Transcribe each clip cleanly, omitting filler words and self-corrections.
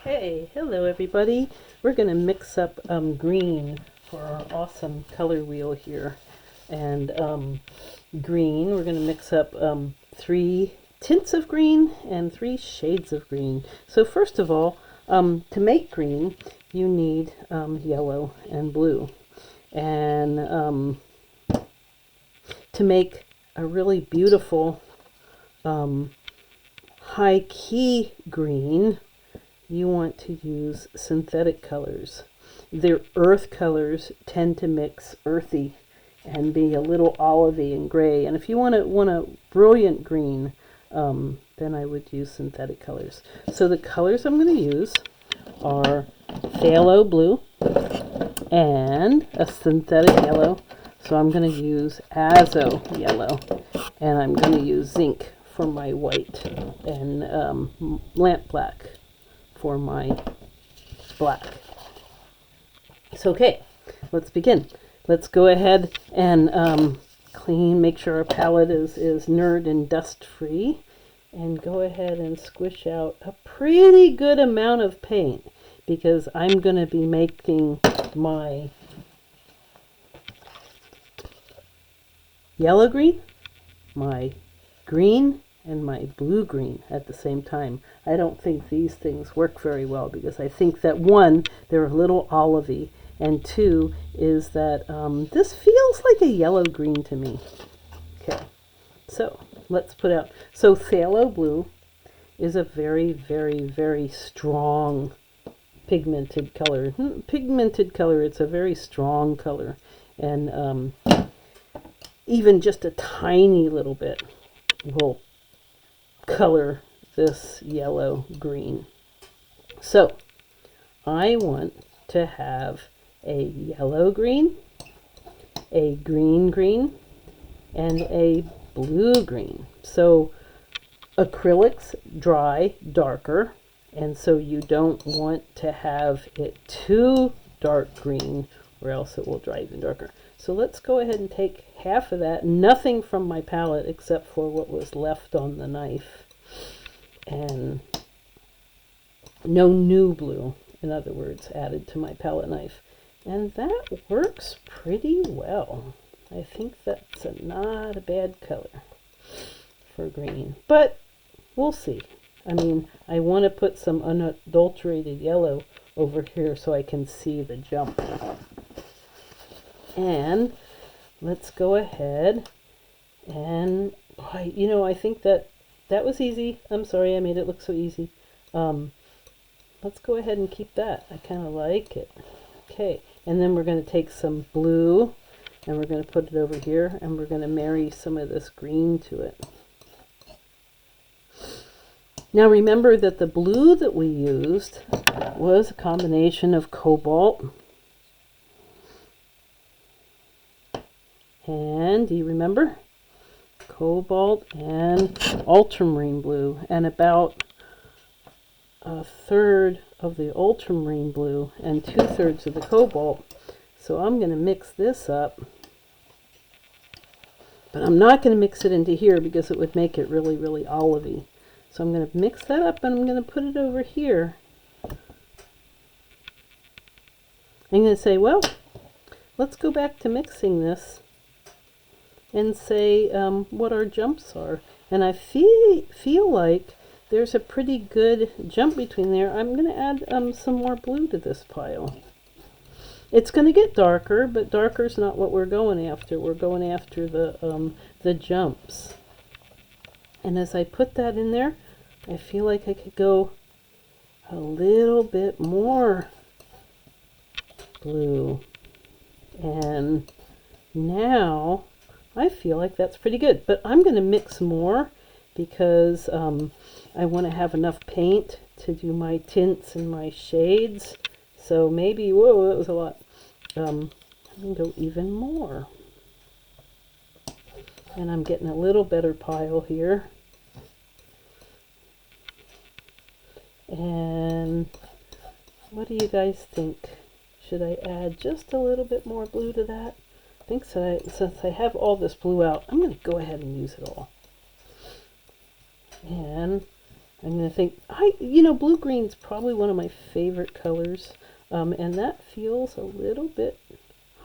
Hey, hello everybody. We're going to mix up green for our awesome color wheel here. And green, we're going to mix up 3 tints of green and 3 shades of green. So first of all, to make green, you need yellow and blue. And to make a really beautiful high key green, you want to use synthetic colors. Their earth colors tend to mix earthy and be a little olivey and gray. And if you want a brilliant green, then I would use synthetic colors. So the colors I'm going to use are phthalo blue and a synthetic yellow. So I'm going to use azo yellow, and I'm going to use zinc for my white, and lamp black for my black. So okay, let's begin. Let's go ahead and make sure our palette is nerd and dust free, and go ahead and squish out a pretty good amount of paint, because I'm going to be making my yellow green, my green, and my blue-green at the same time. I don't think these things work very well, because I think that 1, they're a little olivey, and 2 is that this feels like a yellow-green to me. Okay, so let's put out. So phthalo blue is a very, very, very strong pigmented color. It's a very strong color, and even just a tiny little bit will color this yellow green. So I want to have a yellow green, a green green, and a blue green. So acrylics dry darker, and so you don't want to have it too dark green, or else it will dry even darker. So let's go ahead and take half of that, nothing from my palette except for what was left on the knife, and no new blue, in other words, added to my palette knife. And that works pretty well. I think that's not a bad color for green, but we'll see. I mean, I want to put some unadulterated yellow over here so I can see the jump. And let's go ahead and, I think that was easy. I'm sorry I made it look so easy. Let's go ahead and keep that. I kind of like it. Okay, and then we're going to take some blue, and we're going to put it over here, and we're going to marry some of this green to it. Now remember that the blue that we used was a combination of cobalt and, do you remember? Cobalt and ultramarine blue, and about 1/3 of the ultramarine blue and 2/3 of the cobalt. So I'm going to mix this up, but I'm not going to mix it into here because it would make it really, really olivey. So I'm going to mix that up, and I'm going to put it over here. I'm going to say, well, let's go back to mixing this and say what our jumps are. And I feel like there's a pretty good jump between there. I'm going to add some more blue to this pile. It's going to get darker, but darker's not what we're going after. We're going after the jumps. And as I put that in there, I feel like I could go a little bit more blue. And now I feel like that's pretty good. But I'm going to mix more, because I want to have enough paint to do my tints and my shades. So maybe, whoa, that was a lot. I'm going to go even more. And I'm getting a little better pile here. And what do you guys think? Should I add just a little bit more blue to that? I think so. Since I have all this blue out, I'm going to go ahead and use it all. And I'm going to think, blue-green's probably one of my favorite colors, and that feels a little bit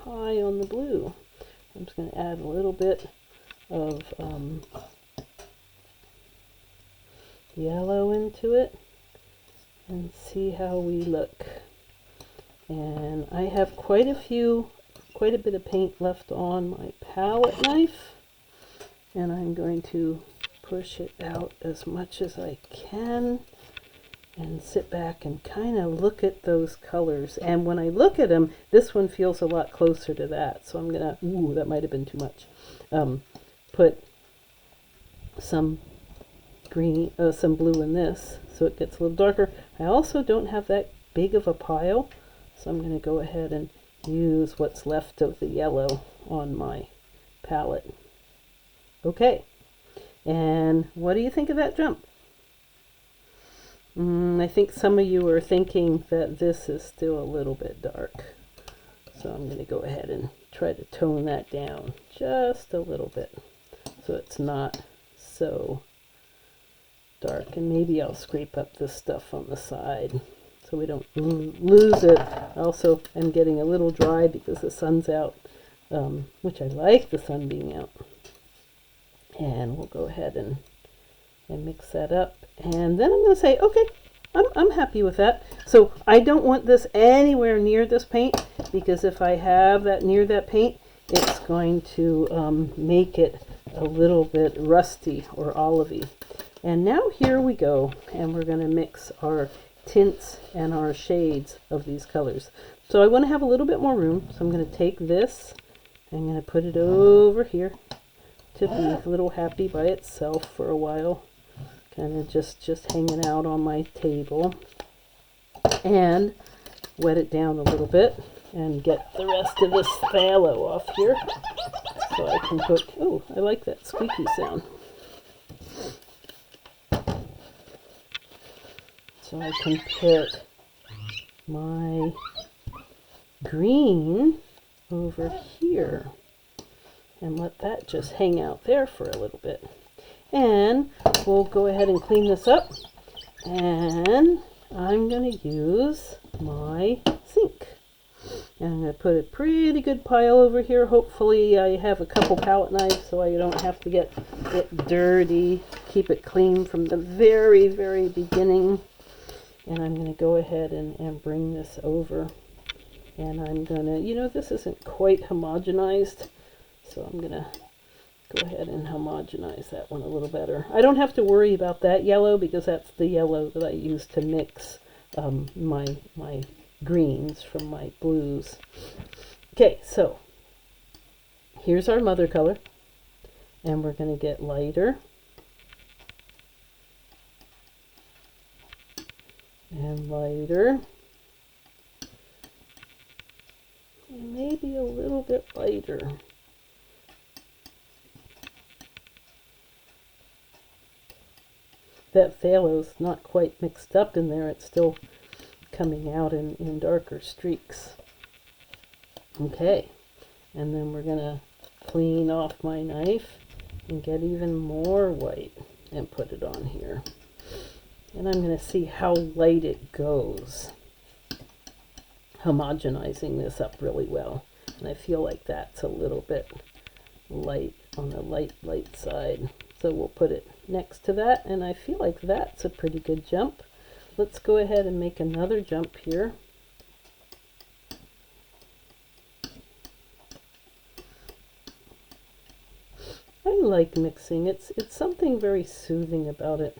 high on the blue. I'm just going to add a little bit of yellow into it and see how we look. And I have quite a bit of paint left on my palette knife, and I'm going to push it out as much as I can and sit back and kind of look at those colors. And when I look at them, this one feels a lot closer to that. So I'm gonna, ooh, that might have been too much. Put some green, some blue in this, so it gets a little darker. I also don't have that big of a pile, so I'm gonna go ahead and use what's left of the yellow on my palette. Okay, and what do you think of that jump? I think some of you are thinking that this is still a little bit dark. So I'm going to go ahead and try to tone that down just a little bit so it's not so dark. And maybe I'll scrape up this stuff on the side so we don't lose it. Also, I'm getting a little dry because the sun's out, which I like the sun being out. And we'll go ahead and mix that up. And then I'm going to say, okay, I'm happy with that. So I don't want this anywhere near this paint, because if I have that near that paint, it's going to make it a little bit rusty or olivey. And now here we go, and we're going to mix our tints and our shades of these colors. So I want to have a little bit more room, so I'm going to take this, I'm going to put it over here to be a little happy by itself for a while. Kind of just hanging out on my table, and wet it down a little bit and get the rest of this phthalo off here so I can put, oh, I like that squeaky sound. So I can put my green over here and let that just hang out there for a little bit. And we'll go ahead and clean this up, and I'm going to use my sink. And I'm going to put a pretty good pile over here. Hopefully I have a couple palette knives so I don't have to get it dirty. Keep it clean from the very, very beginning. And I'm going to go ahead and bring this over. And I'm going to, this isn't quite homogenized, so I'm going to go ahead and homogenize that one a little better. I don't have to worry about that yellow because that's the yellow that I use to mix my greens from my blues. Okay, so here's our mother color, and we're going to get lighter and lighter and maybe a little bit lighter. That phthalo's not quite mixed up in there. It's still coming out in darker streaks. Okay, and then we're going to clean off my knife and get even more white and put it on here. And I'm going to see how light it goes, homogenizing this up really well. And I feel like that's a little bit light on the light side. So we'll put it next to that, and I feel like that's a pretty good jump. Let's go ahead and make another jump here. I like mixing. It's something very soothing about it.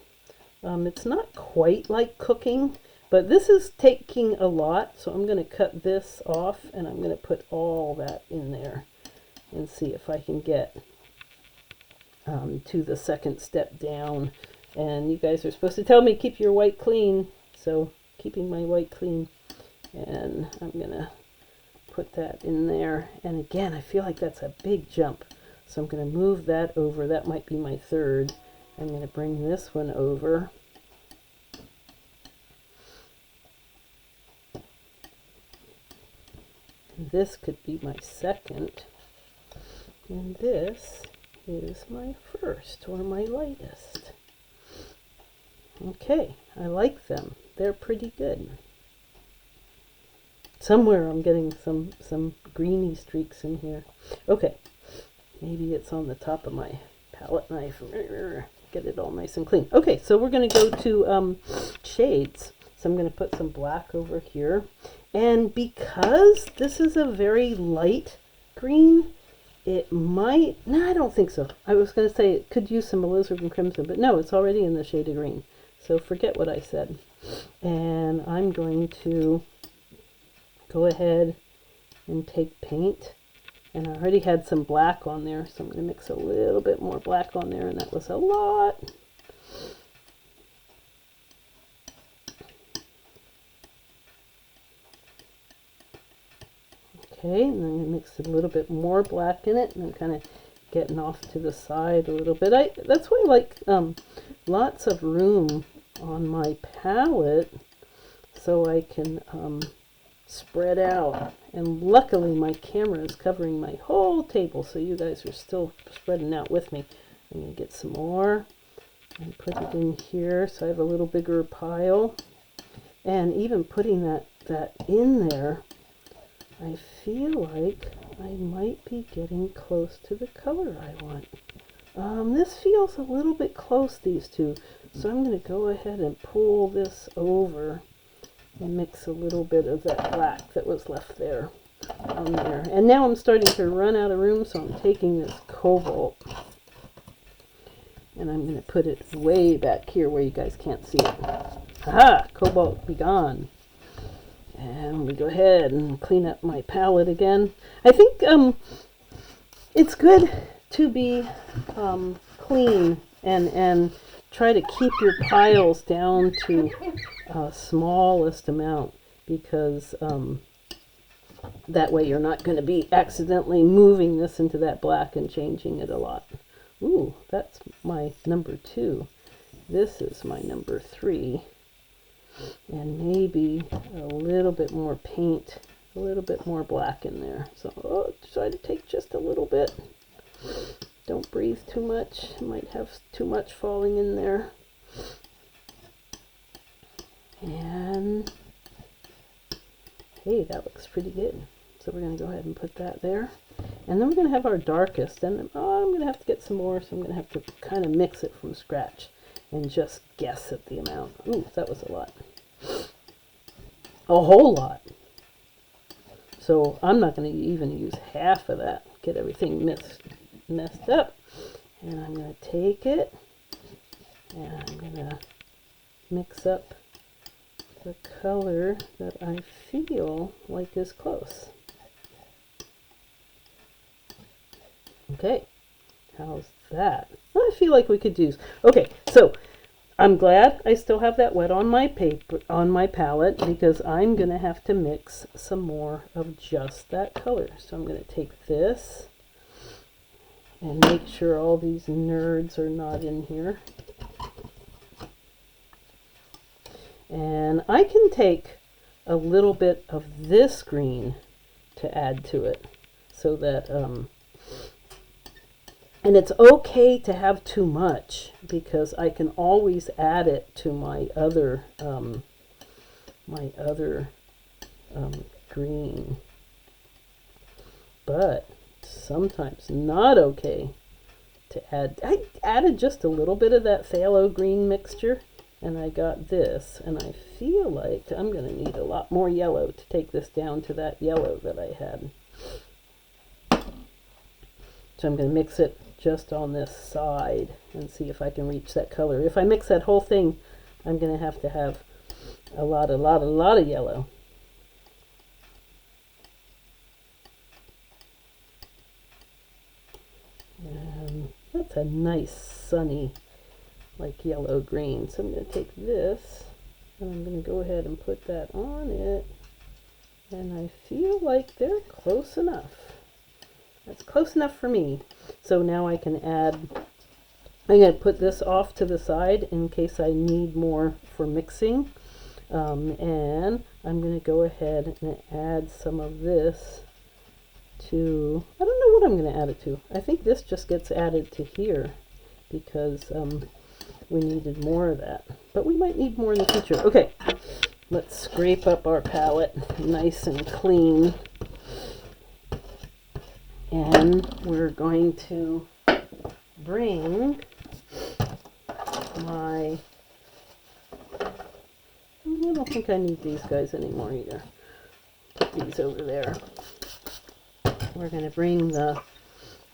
It's not quite like cooking, but this is taking a lot, so I'm going to cut this off, and I'm going to put all that in there and see if I can get to the second step down. And you guys are supposed to tell me keep your white clean, so keeping my white clean, and I'm gonna put that in there. And again, I feel like that's a big jump, so I'm gonna move that over. That might be my third. I'm gonna bring this one over, this could be my second, and this is my first, or my lightest. Okay, I like them. They're pretty good. Somewhere I'm getting some greeny streaks in here. Okay, maybe it's on the top of my palette knife. Get it all nice and clean. Okay, so we're going to go to shades. So I'm going to put some black over here. And because this is a very light green, it might, no, I don't think so. I was going to say it could use some alizarin crimson, but no, it's already in the shade of green. So forget what I said. And I'm going to go ahead and take paint. And I already had some black on there, so I'm going to mix a little bit more black on there, and that was a lot. Okay, and I'm going to mix a little bit more black in it, and I'm kind of getting off to the side a little bit. That's why I like lots of room on my palette, so I can spread out. And luckily my camera is covering my whole table, so you guys are still spreading out with me. I'm going to get some more and put it in here so I have a little bigger pile. And even putting that in there, I feel like I might be getting close to the color I want. This feels a little bit close, these two, so I'm going to go ahead and pull this over and mix a little bit of that black that was left there on there. And now I'm starting to run out of room, so I'm taking this cobalt and I'm going to put it way back here where you guys can't see it. Aha! Cobalt be gone. And we go ahead and clean up my palette again. I think it's good to be clean and try to keep your piles down to smallest amount, because that way you're not going to be accidentally moving this into that black and changing it a lot. Ooh, that's my number 2. This is my number 3. And maybe a little bit more paint, a little bit more black in there. So try to take just a little bit. Don't breathe too much. Might have too much falling in there. And hey, that looks pretty good. So we're going to go ahead and put that there. And then we're going to have our darkest. And I'm going to have to get some more, so I'm going to have to kind of mix it from scratch and just guess at the amount. Ooh, that was a lot. A whole lot. So I'm not going to even use half of that. Get everything messed up. And I'm going to take it and I'm going to mix up the color that I feel like is close. Okay, how's that? I feel like we could use. Okay, so I'm glad I still have that wet on my paper, on my palette, because I'm going to have to mix some more of just that color. So I'm going to take this and make sure all these nerds are not in here. And I can take a little bit of this green to add to it, so that and it's okay to have too much, because I can always add it to my other green. But sometimes not okay to add. I added just a little bit of that phthalo green mixture, and I got this, and I feel like I'm going to need a lot more yellow to take this down to that yellow that I had. So I'm going to mix it just on this side and see if I can reach that color. If I mix that whole thing, I'm going to have a lot of yellow. And that's a nice sunny, like yellow green. So I'm going to take this and I'm going to go ahead and put that on it. And I feel like they're close enough. That's close enough for me. So now I can add, I'm going to put this off to the side in case I need more for mixing. And I'm going to go ahead and add some of this to, I don't know what I'm going to add it to. I think this just gets added to here, because we needed more of that. But we might need more in the future. Okay, let's scrape up our palette nice and clean. And we're going to bring my... I don't think I need these guys anymore either. Put these over there. We're going to bring the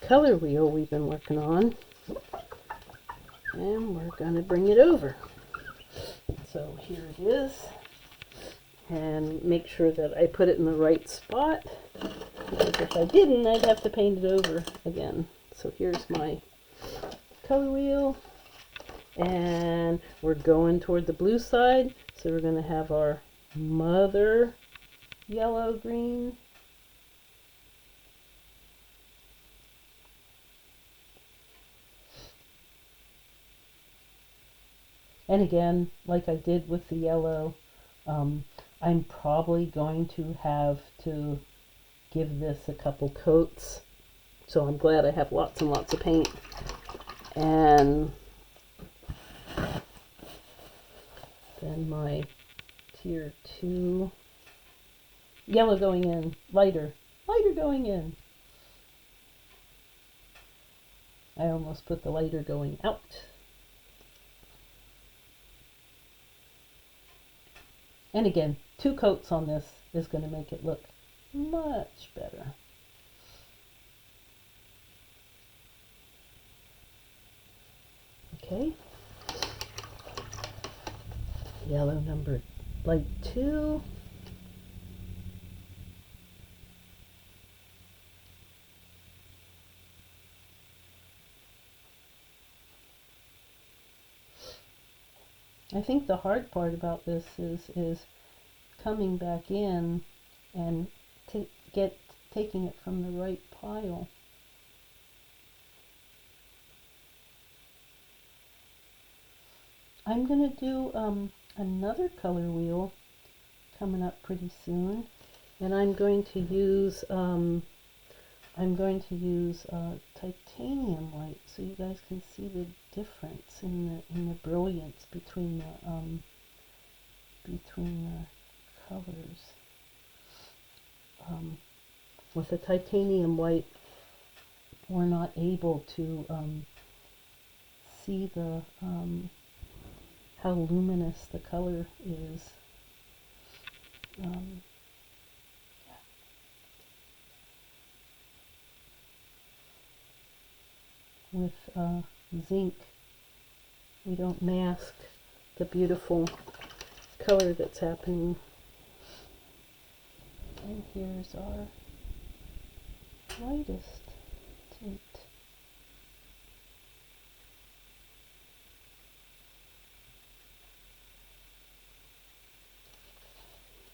color wheel we've been working on, and we're going to bring it over. So here it is, and make sure that I put it in the right spot, because if I didn't, I'd have to paint it over again. So here's my color wheel, and we're going toward the blue side, so we're going to have our mother yellow green, and again, like I did with the yellow, I'm probably going to have to give this a couple coats, so I'm glad I have lots and lots of paint. And then my tier 2 yellow going in, lighter going in. I almost put the lighter going out. And again, 2 coats on this is going to make it look much better. Okay. Yellow number light 2. I think the hard part about this is coming back in and taking it from the right pile. I'm going to do another color wheel coming up pretty soon, and I'm going to use titanium white, so you guys can see the difference in the brilliance between the colors. With the titanium white, we're not able to see the how luminous the color is. With zinc, we don't mask the beautiful color that's happening. And here's our lightest tint.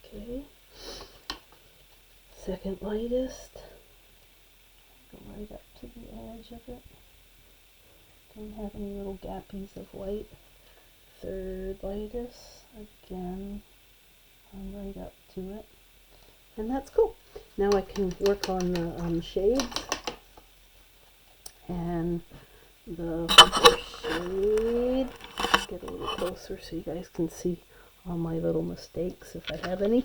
Okay, second lightest, go right up to the edge of it. Don't have any little gappies of white. Third lightest, again, I'm right up to it. And that's cool. Now I can work on the shades. And the first shade, let's get a little closer so you guys can see all my little mistakes if I have any.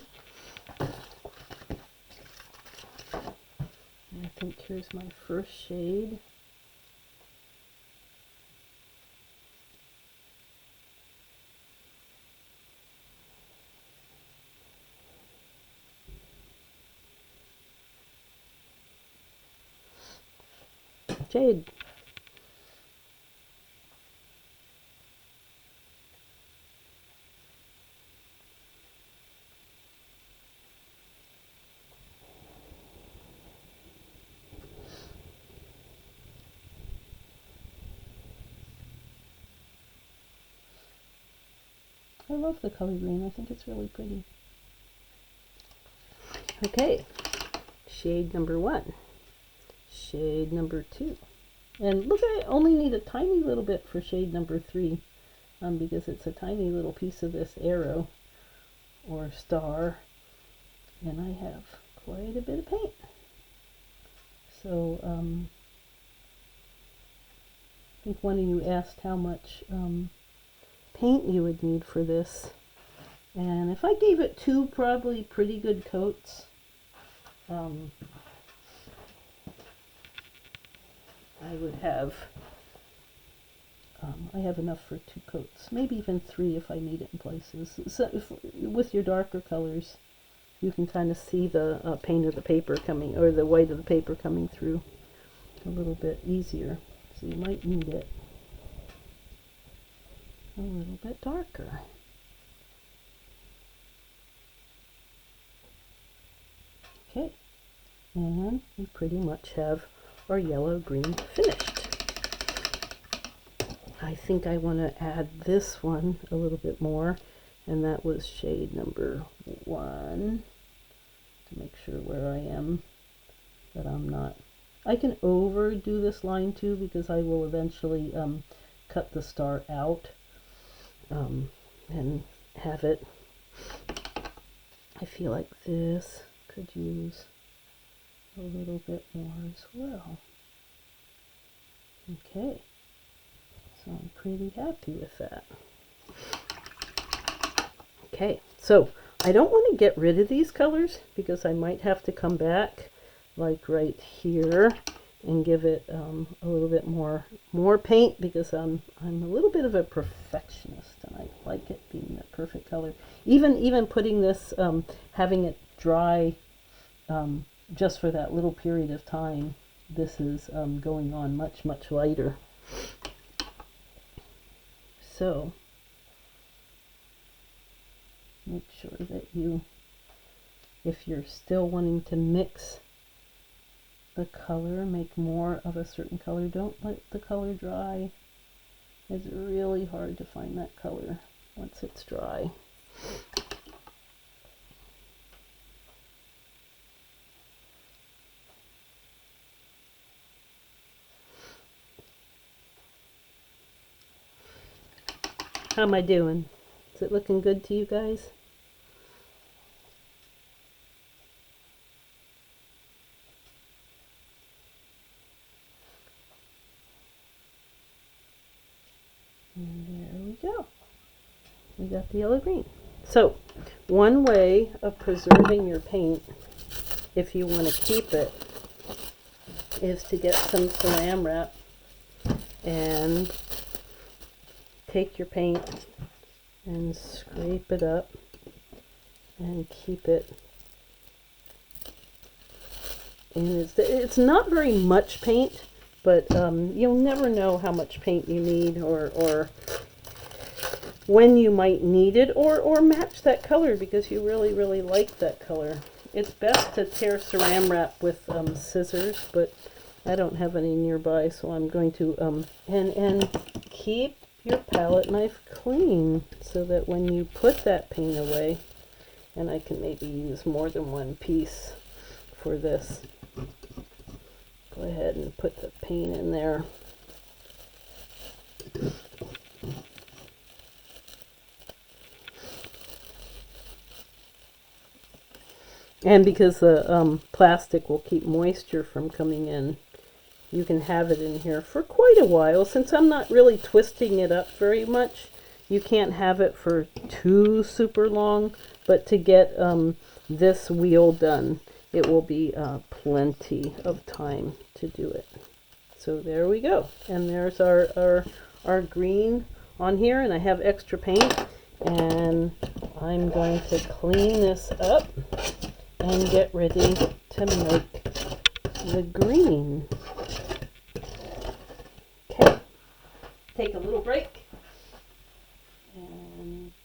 And I think here's my first shade. Jade. I love the color green. I think it's really pretty. Okay, shade number 1. Shade number 2. And look, I only need a tiny little bit for shade number 3, because it's a tiny little piece of this arrow or star, and I have quite a bit of paint. So think one of you asked how much paint you would need for this. And if I gave it 2 probably pretty good coats, I would have, I have enough for 2 coats, maybe even 3 if I need it in places. So with your darker colors, you can kind of see the paint of the paper coming, or the white of the paper coming through a little bit easier. So you might need it a little bit darker. Okay, and we pretty much have our yellow-green finished. I think I want to add this one a little bit more, and that was shade number 1, to make sure where I am, that I'm not. I can overdo this line too, because I will eventually cut the star out and have it. I feel like this could use a little bit more as well. Okay, so I'm pretty happy with that. Okay, so I don't want to get rid of these colors, because I might have to come back like right here and give it a little bit more paint, because I'm a little bit of a perfectionist and I like it being the perfect color. Even putting this, having it dry just for that little period of time, this is going on much lighter. So make sure that you, if you're still wanting to mix the color, make more of a certain color. Don't let the color dry. It's really hard to find that color once it's dry. How am I doing? Is it looking good to you guys? And there we go. We got the yellow green. So one way of preserving your paint, if you want to keep it, is to get some Saran Wrap and take your paint and scrape it up and keep it in. It's not very much paint, but you'll never know how much paint you need, or when you might need it, or match that color because you really like that color. It's best to tear Saran Wrap with scissors, but I don't have any nearby, so I'm going to and keep your palette knife clean, so that when you put that paint away, and I can maybe use more than one piece for this, go ahead and put the paint in there. And because the plastic will keep moisture from coming in, you can have it in here for quite a while. Since I'm not really twisting it up very much, you can't have it for too super long, but to get this wheel done, it will be plenty of time to do it. So there we go. And there's our green on here, and I have extra paint, and I'm going to clean this up and get ready to make the green. Okay, take a little break